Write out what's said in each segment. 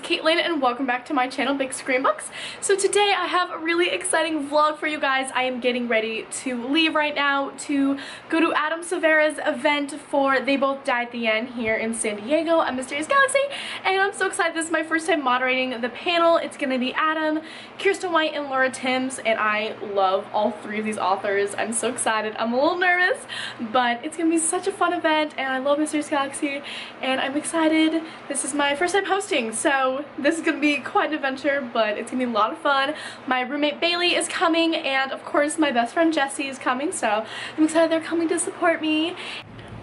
Kaitlyn and welcome back to my channel, Big Screen Books. So today I have a really exciting vlog for you guys. I am getting ready to leave right now to go to Adam Silvera's event for They Both Die at the End here in San Diego at Mysterious Galaxy, and I'm so excited. This is my first time moderating the panel. It's gonna be Adam, Kiersten White, and Laura Timms, and I love all three of these authors. I'm so excited. I'm a little nervous, but it's gonna be such a fun event, and I love Mysterious Galaxy, and I'm excited. This is my first time hosting, so this is gonna be quite an adventure, but it's gonna be a lot of fun. My roommate Bailey is coming, and of course my best friend Jessie is coming, so I'm excited they're coming to support me.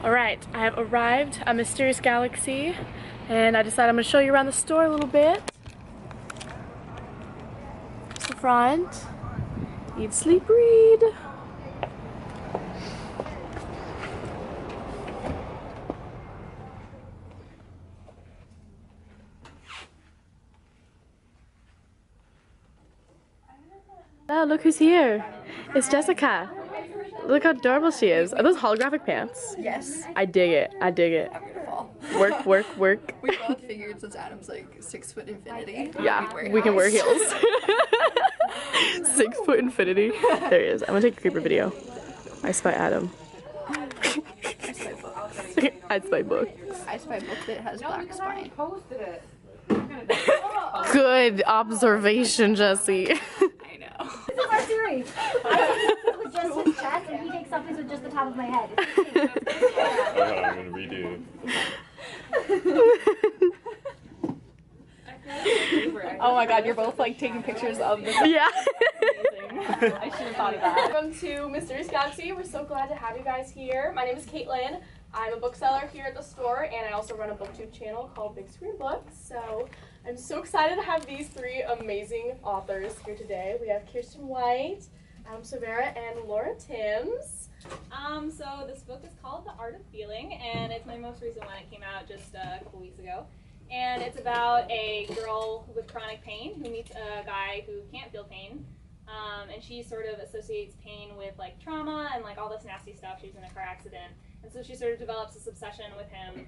Alright, I have arrived at Mysterious Galaxy, and I decided I'm gonna show you around the store a little bit. Here's the front. Eat, sleep, read. Oh, look who's here. It's Jessica. Look how adorable she is. Are those holographic pants? Yes. I dig it. I dig it. I'm gonna fall. Work, work, work. We both figured since Adam's like 6 foot infinity. Yeah, we can wear heels. 6 foot infinity. There he is. I'm gonna take a creeper video. I spy Adam. I spy books. I spy books. I spy book that has black spine. Good observation, Jessie. I know. This is our series. I take with just his chest, and he takes something with just the top of my head. I'm gonna redo. Oh my god, you're both like taking pictures of this. Yeah. I should have thought of that. Welcome to Mysterious Galaxy. We're so glad to have you guys here. My name is Kaitlyn. I'm a bookseller here at the store, and I also run a booktube channel called Big Screen Books. So I'm so excited to have these three amazing authors here today. We have Kiersten White, Adam Silvera, and Laura Timms. So this book is called The Art of Feeling, and it's my most recent one. It came out just a couple weeks ago. And it's about a girl with chronic pain who meets a guy who can't feel pain. And she sort of associates pain with like trauma and like all this nasty stuff. She was in a car accident. And so she sort of develops this obsession with him,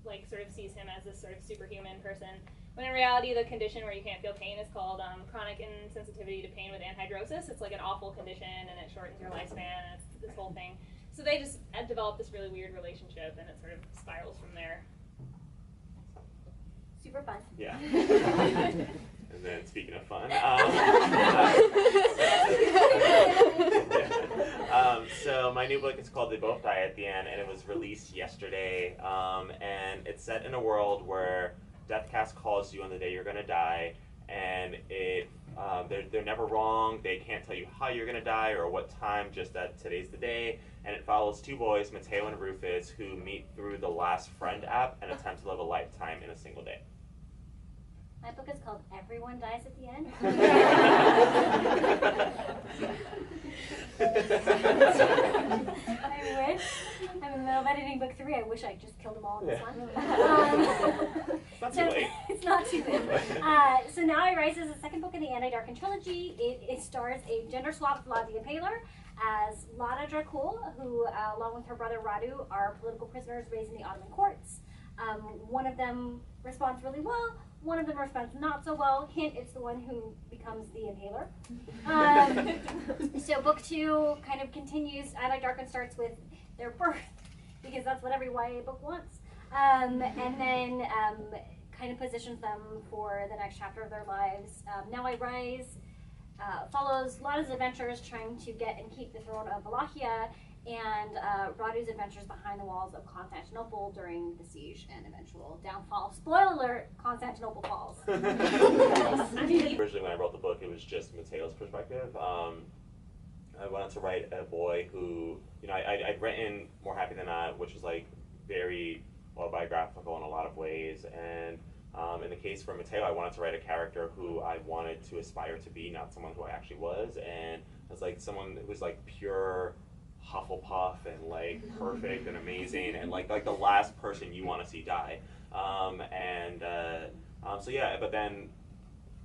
like sort of sees him as this sort of superhuman person. When in reality, the condition where you can't feel pain is called chronic insensitivity to pain with anhidrosis. It's like an awful condition, and it shortens your lifespan, and it's this whole thing. So they just developed this really weird relationship, and it sort of spirals from there. Super fun. Yeah. And then speaking of fun, so my new book is called They Both Die at the End, and it was released yesterday. And it's set in a world where Deathcast calls you on the day you're gonna die, and they're never wrong. They can't tell you how you're gonna die or what time, just that today's the day. And it follows two boys, Mateo and Rufus, who meet through the Last Friend app and attempt to live a lifetime in a single day. My book is called Everyone Dies at the End. I wish. I'm in the middle of editing book 3. I wish I just killed them all in this one. It's not too late. It's not too late. So Now I Rise is the second book in the Anti-Darken trilogy. It stars a gender-swapped Vlad the Impaler as Lada Dracul, who, along with her brother Radu, are political prisoners raised in the Ottoman courts. One of them responds really well. One of them responds not so well. Hint, it's the one who becomes the Impaler. So book 2 kind of continues. Anti-Darken starts with their birth, because that's what every YA book wants. And then kind of positions them for the next chapter of their lives. Now I Rise follows Lada's adventures trying to get and keep the throne of Wallachia, and Radu's adventures behind the walls of Constantinople during the siege and eventual downfall. Spoiler alert, Constantinople falls. Originally when I wrote the book, it was just Mateo's perspective. When wanted to write a boy who, you know, I'd written More Happy Than Not, which was like very autobiographical in a lot of ways, and in the case for Mateo, I wanted to write a character who I wanted to aspire to be, not someone who I actually was, and I was like someone who was like pure Hufflepuff and like perfect and amazing and like the last person you want to see die. So yeah, but then,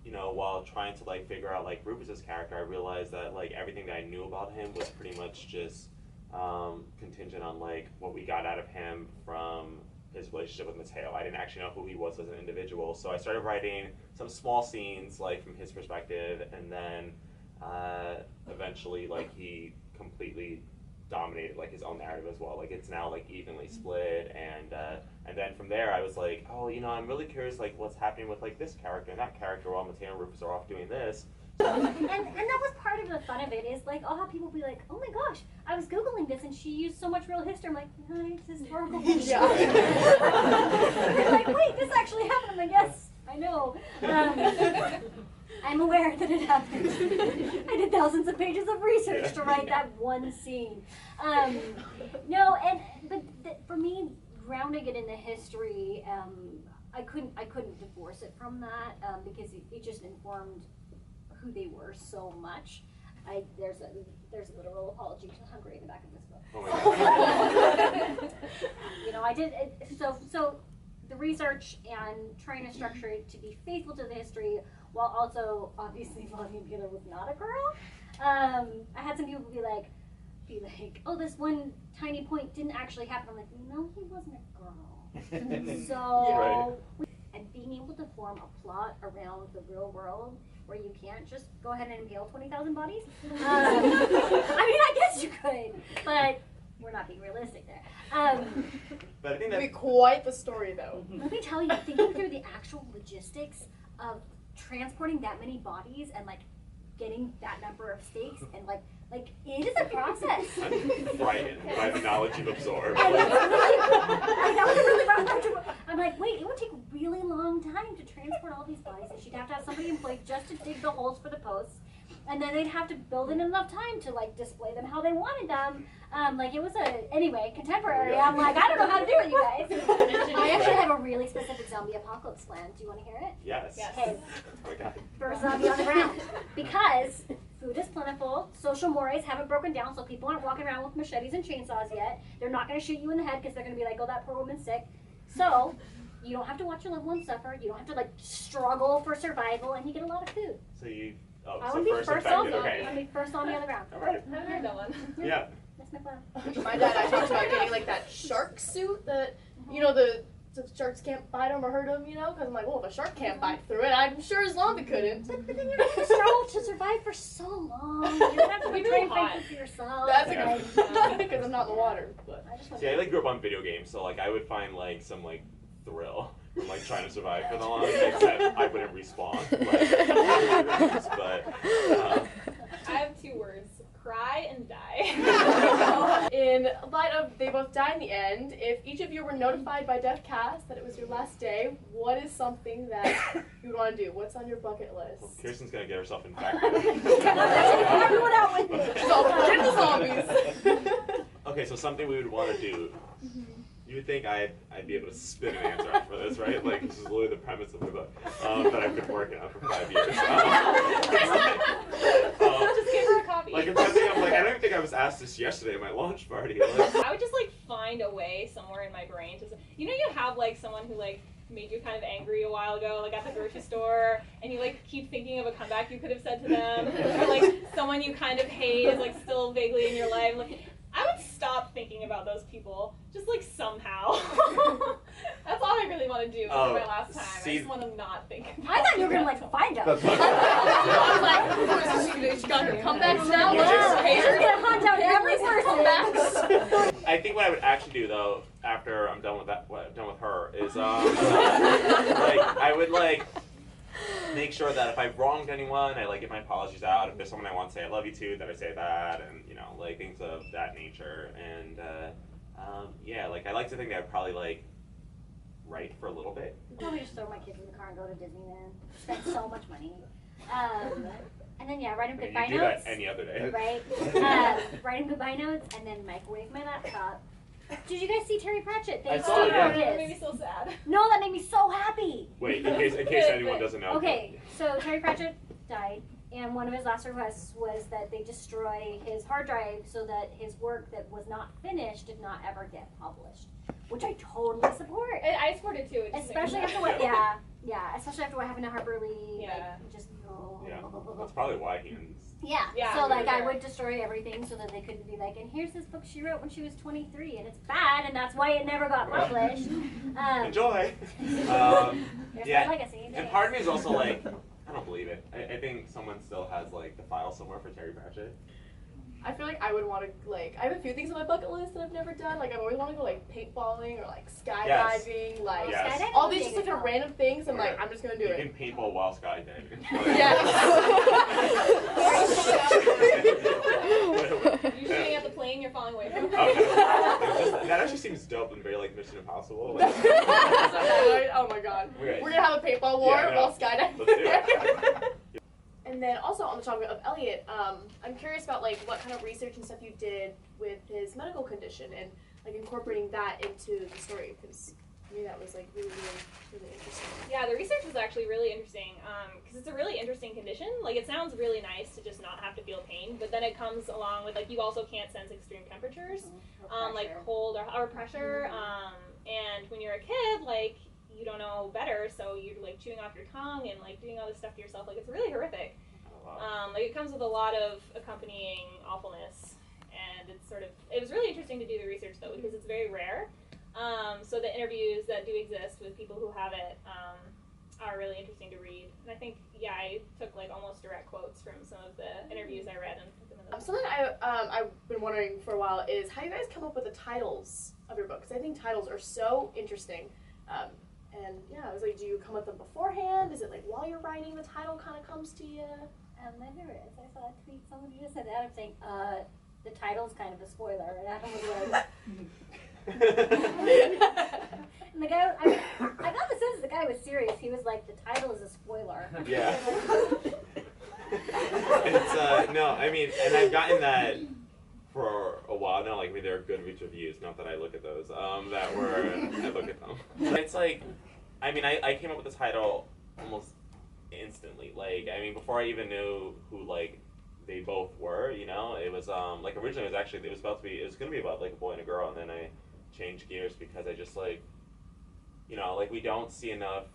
you know, while trying to like figure out like Rufus's character, I realized that like everything that I knew about him was pretty much just contingent on like what we got out of him from his relationship with Mateo. I didn't actually know who he was as an individual, so I started writing some small scenes like from his perspective, and then eventually like he completely dominated like his own narrative as well. Like it's now like evenly split, and then from there I was like, oh, you know, I'm really curious like what's happening with like this character and that character while Mateo and Rufus are off doing this. And that was part of the fun of it, is like I'll have people be like, oh my gosh, I was Googling this and she used so much real history. I'm like, no, it's historical bullshit. They're like, wait, this actually happened. I'm like, yes, I know. I'm aware that it happened. I did thousands of pages of research to write that one scene. For me, grounding it in the history, I couldn't divorce it from that because it just informed who they were so much. There's a literal apology to Hungary in the back of this book. Oh my God. You know, I did it, so the research and trying to structure it to be faithful to the history while also obviously Vladimir Peter was not a girl. I had some people be like, oh, this one tiny point didn't actually happen. I'm like, no, he wasn't a girl. So, and being able to form a plot around the real world where you can't just go ahead and impale 20,000 bodies. I mean, I guess you could, but we're not being realistic there. But I think It'd be quite the story, though. Let me tell you, thinking through the actual logistics of transporting that many bodies and like getting that number of stakes and like it is a process. I'm frightened by the knowledge you've absorbed. That was a really rough time to, I'm like, wait, it would take a really long time to transport all these bodies, and she'd have to have somebody employed just to dig the holes for the posts, and then they'd have to build in enough time to like display them how they wanted them. Like it was contemporary. I'm like, I don't know how to do it, you guys. I actually have a really specific zombie apocalypse plan. Do you want to hear it? Yes. Okay. Oh my God. First zombie on the ground. Because food is plentiful, social mores haven't broken down, so people aren't walking around with machetes and chainsaws yet. They're not going to shoot you in the head because they're going to be like, oh, that poor woman's sick. So you don't have to watch your loved ones suffer. You don't have to like struggle for survival, and you get a lot of food. So you. Oh, I so want to be first zombie. Okay. I want to be first zombie on the ground. All right. I haven't heard that one. Yeah. That's my plan. My dad, I talked about getting like that shark suit that, you know, the sharks can't bite him or hurt him, you know? Because I'm like, well, if a shark can't bite through it, I'm sure a zombie couldn't. But then you're going to struggle to survive for so long. You don't have to be trained for yourself. That's because I'm not in the water. But. See, I like grew up on video games, so like I would find like some like thrill from like trying to survive for the long, except I wouldn't respawn. But I have 2 words: cry and die. In light of they both die in the end, if each of you were notified by Death Cast that it was your last day, what is something that you would want to do? What's on your bucket list? well, Kirsten's gonna get herself infected. Everyone out with me. So, get the zombies. Okay, so something we would want to do. You would think I'd be able to spit an answer out for this, right? Like, this is literally the premise of the book that I've been working on for 5 years. Just give her a copy. Like, I'm thinking, I don't even think I was asked this yesterday at my launch party. Like, I would just like find a way somewhere in my brain to, you know, you have like someone who like made you kind of angry a while ago, like at the grocery store, and you like keep thinking of a comeback you could have said to them, or like someone you kind of hate is like still vaguely in your life. Like, I would stop thinking about those people, just like somehow. That's all I really want to do for my last time. I just want to not think about I thought you were going to like find out. that's I was like, she got her comebacks now. You She's She's going to hunt out every person. I think what I would actually do though, after I'm done with her, is like I would like make sure that if I've wronged anyone, I like get my apologies out. If there's someone I want to say I love you to, that I say that, and you know, like things of that nature. And yeah, like I like to think that I'd probably like write for a little bit. Probably just throw my kids in the car and go to Disneyland. Spend so much money. And then write him I mean, goodbye you do notes. that any other day. Right? Write him goodbye notes and then microwave my laptop. Did you guys see Terry Pratchett? I saw it, yeah. That made me so sad. No, that made me so happy. Wait, in case anyone doesn't know. Okay, so Terry Pratchett died, and one of his last requests was that they destroy his hard drive so that his work that was not finished did not ever get published, which I totally support. I support it too. It just Especially makes after me what, especially after what happened to Harper Lee. Yeah. Like, just Yeah, that's probably why he ends. Yeah. Yeah, So like, for I sure. would destroy everything so that they couldn't be like, and here's this book she wrote when she was 23, and it's bad, and that's why it never got published. Enjoy. There's Yeah, my legacy. and part of me is also like, I don't believe it. I think someone still has like the file somewhere for Terry Pratchett. I feel like I would want to, like, I have a few things on my bucket list that I've never done. Like, I've always wanted to go, like, paintballing or, like, skydiving, like, Yes. Skydiving all would these be just, like, a good random things. I'm Or like, I'm just going to do You it. can paintball while skydiving. You're shooting at the plane you're falling away from. That actually seems dope and very like Mission Impossible. Like, Oh my god. Okay. We're going to have a paintball war Yeah, I know. while skydiving. Let's do it. And then also on the topic of Elliot, I'm curious about like what kind of research and stuff you did with his medical condition and like incorporating that into the story, because to me that was like really interesting. Yeah, the research was actually really interesting because it's a really interesting condition. Like, it sounds really nice to just not have to feel pain, but then it comes along with like you also can't sense extreme temperatures, like cold or pressure. And when you're a kid, like, you don't know better, so you're like chewing off your tongue and like doing all this stuff to yourself. Like, it's really horrific. Like, it comes with a lot of accompanying awfulness, and it was really interesting to do the research though, because it's very rare. So the interviews that do exist with people who have it are really interesting to read. And I think, I took like almost direct quotes from some of the interviews I read and put them in the Something I've been wondering for a while is how you guys come up with the titles of your books. I think titles are so interesting. And I was like, do you come up with them beforehand? Is it like while you're writing the title kind of comes to you? My favorite is I saw a tweet, someone just said Adam saying, the title's kind of a spoiler, and Adam was like, and the guy, I got the sense the guy was serious. He was like, the title is a spoiler. Yeah. It's no, I mean, and I've gotten that for a while now. Like, I mean, there are Goodreads reviews, not that I look at those, I look at them. It's like, I mean, I came up with the title almost instantly. Like, I mean, before I even knew who, like, they both were, it was, like, originally it was going to be about, like, a boy and a girl, and then I changed gears because I just, like, like, we don't see enough,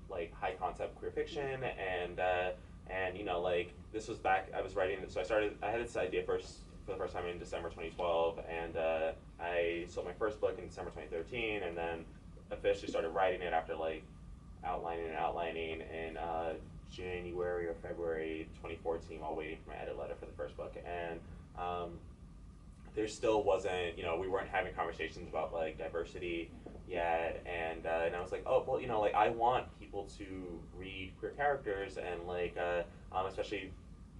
like, high concept queer fiction, and like, this was back, I was writing, so I had this idea for the first time in December 2012, and I sold my first book in December 2013, and then officially started writing it after, like, outlining in January or February 2014 while waiting for my edit letter for the first book. And there still wasn't, we weren't having conversations about, like, diversity yet, and I was like, oh, well, like, I want people to read queer characters, and, like, especially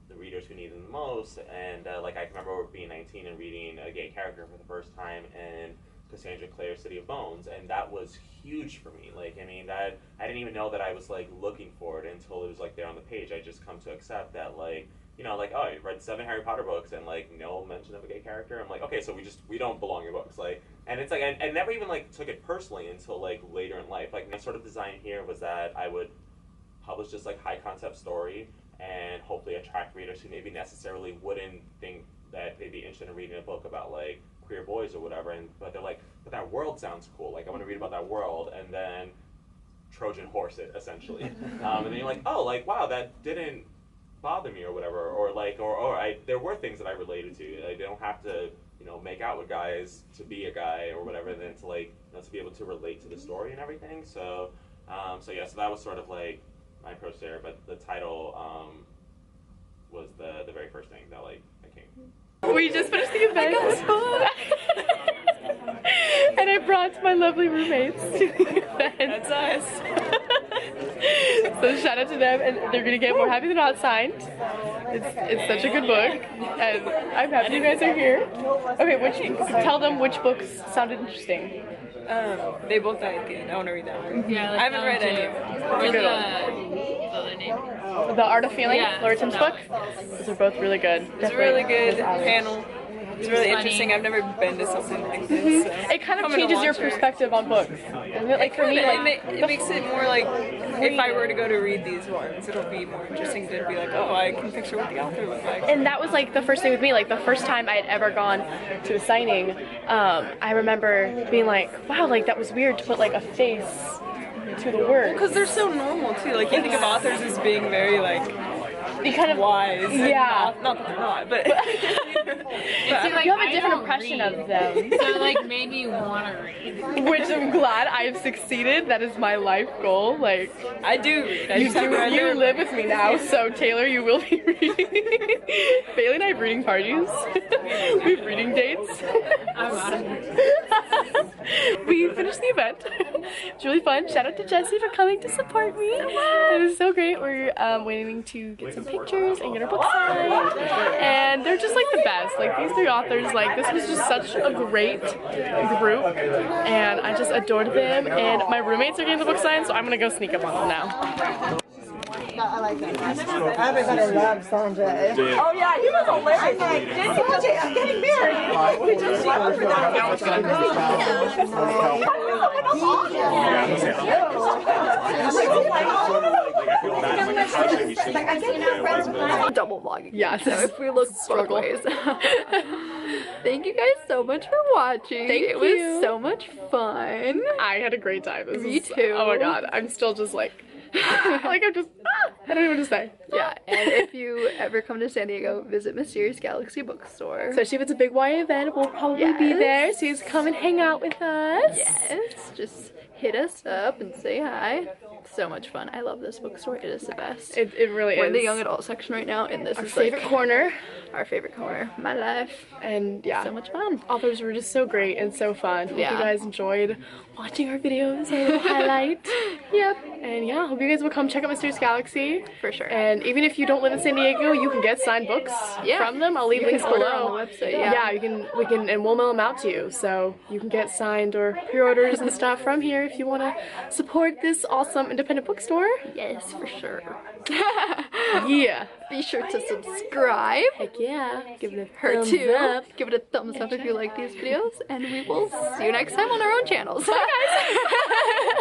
the readers who need them the most, and like, I can remember being 19 and reading a gay character for the first time in Cassandra Clare's City of Bones, and that was huge for me. Like, I mean, that I didn't even know that I was, like, looking for it until it was, like, there on the page. I just come to accept that, like, like, oh, I read 7 Harry Potter books and, like, no mention of a gay character. I'm like, okay, so we don't belong in books. Like, and it's like, I never even, like, took it personally until, like, later in life. Like, my sort of design here was that I would publish this, like, high concept story and hopefully attract readers who maybe necessarily wouldn't think that they'd be interested in reading a book about, like, queer boys or whatever, but they're like, but that world sounds cool, like, I want to read about that world, and then Trojan horse it, essentially. And then you're like, oh, like, wow, that didn't bother me or whatever, or like, there were things that I related to. I don't have to, make out with guys to be a guy or whatever, and then to, like, to be able to relate to the story and everything. So that was sort of like my approach there, but the title was the very first thing that, like, I came. We just finished the event. And I brought my lovely roommates to the event. That's us. So shout out to them, and they're gonna get More Happy Than Not signed. It's such a good book, and I'm happy you guys are here. Okay, tell them which books sounded interesting. They Both Die at the End. I want to read that one. Yeah, I haven't read any of them. Or the other name. The Art of Feeling, Yeah, Laura Tim's that book. Those are both really good. It's a really good panel. It's really funny. interesting. I've never been to something like this. So. It kind of I'm gonna changes your watch it. perspective on books. Isn't it? Like for me, It makes it more like, if I were to go to read these ones, it'll be more interesting to be like, oh, I can picture what the author looked like. and that was like the first thing with me, like the first time I had ever gone to a signing, I remember being like, wow, like that was weird to put like a face to the word. Because they're so normal too. Like, you think of authors as being very like You kind of wise. And Yeah. not that they're not, but like, you have a I different don't impression read. of them. So it like made me want to read. Which I'm glad I have succeeded. That is my life goal. Like I do read. I you just haven't read you them. live with me now, so Taylor, you will be reading. Bailey and I have reading parties. We have reading dates. I'm out of here. We finished the event. It's really fun. Shout out to Jessie for coming to support me. It was so great. We're waiting to get some pictures and get our book signed. And they're just like the best. Like these three authors, like this was just such a great group. And I just adored them. And my roommates are getting the book signed, so I'm gonna go sneak up on them now. Everybody loves Sanjay. Oh yeah, he was hilarious. Sanjay, I'm getting married. We just left for Double vlogging. Yeah, So if we look both ways. Thank you guys so much for watching. Thank it you. was so much fun. I had a great time. Me too. Oh my god, I'm still just like, like I'm just, I don't know what to say. Yeah, and if you ever come to San Diego, visit Mysterious Galaxy Bookstore. Especially if it's a big YA event, we'll probably be Yes. there. So you just come and hang out with us. Yes, just hit us up and say hi. So much fun. I love this bookstore. It is the best. It really We're is. in the young adult section right now, and this Our is favorite like corner. our favorite corner. My life. And yeah, So much fun. authors were just so great and so fun. Hope Yeah. you guys enjoyed watching our videos, our little highlight. Yep, And yeah, hope you guys will come check out Mysterious Galaxy. for sure. And even if you don't live in San Diego, you can get signed books from them. I'll leave You can links order below. on the website, yeah. we can, and we'll mail them out to you. So you can get signed or pre-orders and stuff from here if you want to support this awesome independent bookstore. Yes, for sure. Yeah. Be sure to subscribe. Heck yeah. Give it a Her thumbs too. up. Give it a thumbs up if you like these videos, and we will see you next time on our own channels. Bye guys.